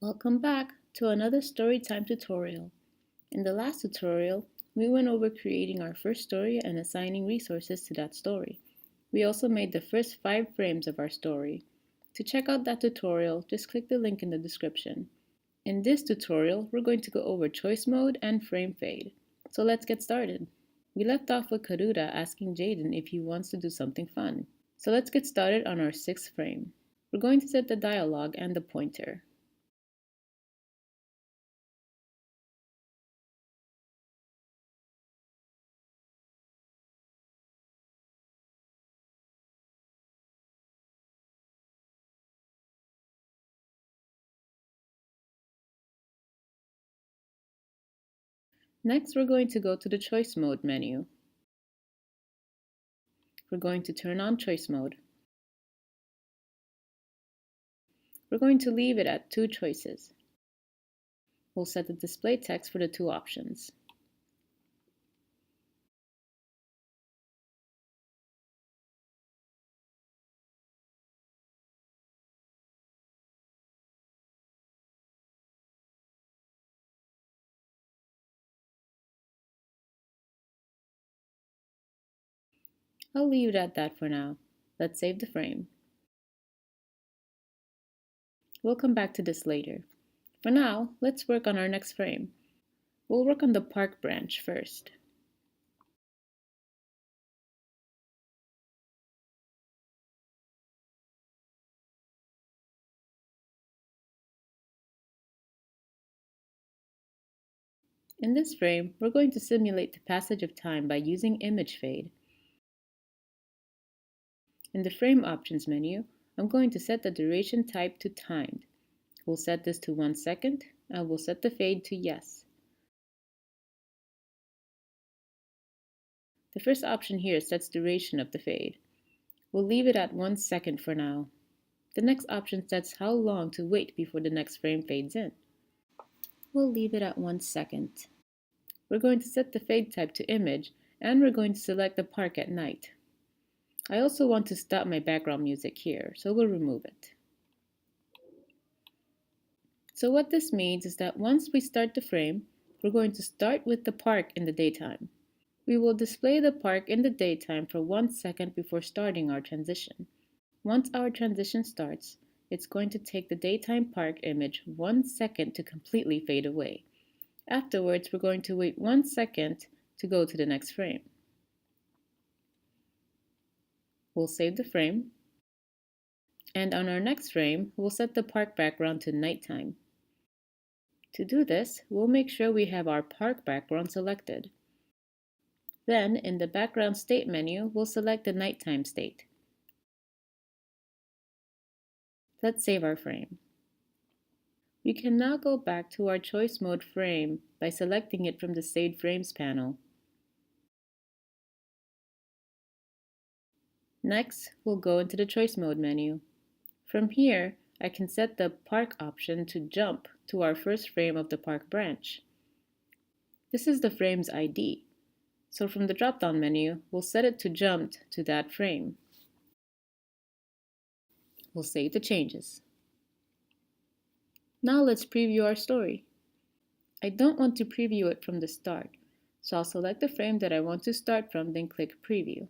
Welcome back to another Storytime tutorial. In the last tutorial, we went over creating our first story and assigning resources to that story. We also made the first 5 frames of our story. To check out that tutorial, just click the link in the description. In this tutorial, we're going to go over choice mode and frame fade. So let's get started. We left off with Karuta asking Jaden if he wants to do something fun. So let's get started on our 6th frame. We're going to set the dialogue and the pointer. Next, we're going to go to the choice mode menu. We're going to turn on choice mode. We're going to leave it at 2 choices. We'll set the display text for the 2 options. I'll leave it at that for now. Let's save the frame. We'll come back to this later. For now, let's work on our next frame. We'll work on the park branch first. In this frame, we're going to simulate the passage of time by using image fade. In the Frame Options menu, I'm going to set the duration type to timed. We'll set this to 1 second, and we'll set the fade to yes. The first option here sets duration of the fade. We'll leave it at 1 second for now. The next option sets how long to wait before the next frame fades in. We'll leave it at 1 second. We're going to set the fade type to image, and we're going to select the park at night. I also want to stop my background music here, so we'll remove it. So what this means is that once we start the frame, we're going to start with the park in the daytime. We will display the park in the daytime for 1 second before starting our transition. Once our transition starts, it's going to take the daytime park image 1 second to completely fade away. Afterwards, we're going to wait 1 second to go to the next frame. We'll save the frame, and on our next frame, we'll set the park background to nighttime. To do this, we'll make sure we have our park background selected. Then, in the background state menu, we'll select the nighttime state. Let's save our frame. We can now go back to our choice mode frame by selecting it from the Saved Frames panel. Next, we'll go into the choice mode menu. From here, I can set the park option to jump to our first frame of the park branch. This is the frame's ID, so from the drop-down menu, we'll set it to jump to that frame. We'll save the changes. Now let's preview our story. I don't want to preview it from the start, so I'll select the frame that I want to start from, then click Preview.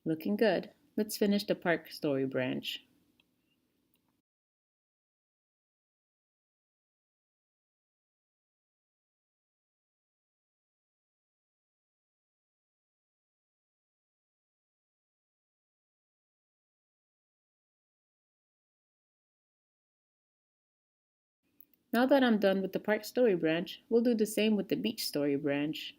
Looking good. Let's finish the park story branch. Now that I'm done with the park story branch, we'll do the same with the beach story branch.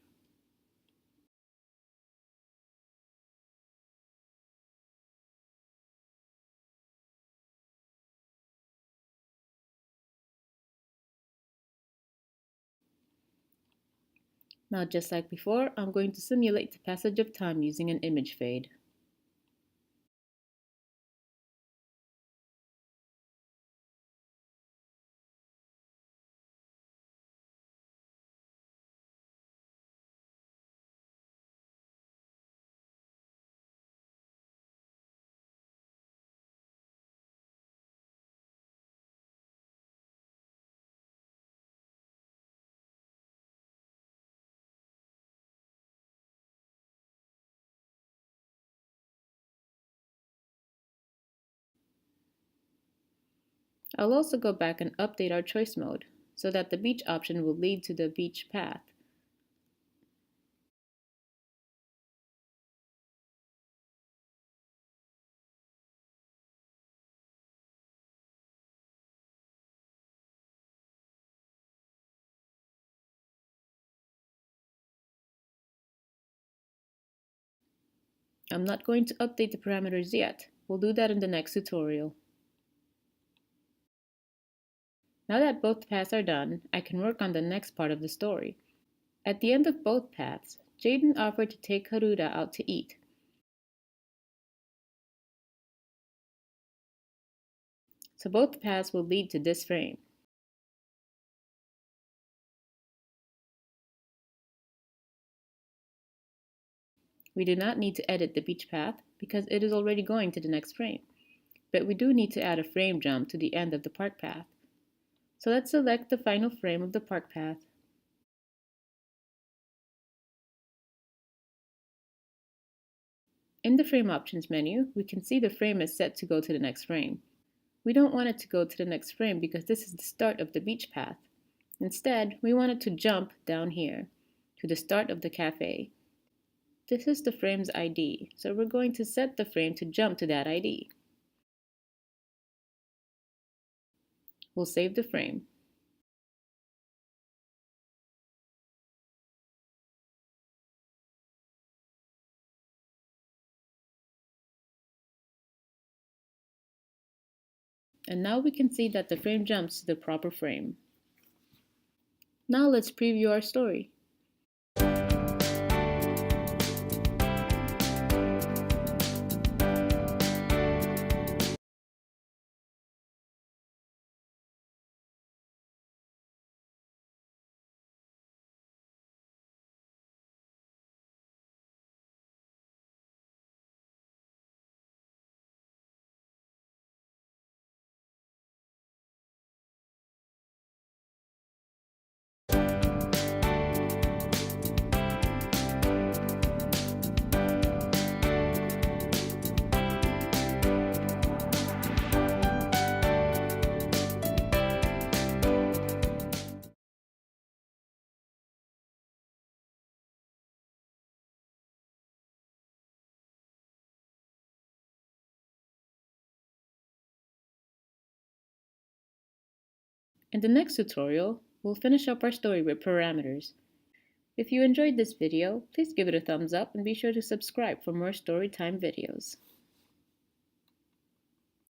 Now, just like before, I'm going to simulate the passage of time using an image fade. I'll also go back and update our choice mode so that the beach option will lead to the beach path. I'm not going to update the parameters yet. We'll do that in the next tutorial. Now that both paths are done, I can work on the next part of the story. At the end of both paths, Jaden offered to take Haruda out to eat. So both paths will lead to this frame. We do not need to edit the beach path because it is already going to the next frame. But we do need to add a frame jump to the end of the park path. So let's select the final frame of the park path. In the Frame Options menu, we can see the frame is set to go to the next frame. We don't want it to go to the next frame because this is the start of the beach path. Instead, we want it to jump down here to the start of the cafe. This is the frame's ID, so we're going to set the frame to jump to that ID. We'll save the frame. And now we can see that the frame jumps to the proper frame. Now let's preview our story. In the next tutorial, we'll finish up our story with parameters. If you enjoyed this video, please give it a thumbs up and be sure to subscribe for more Storytime videos.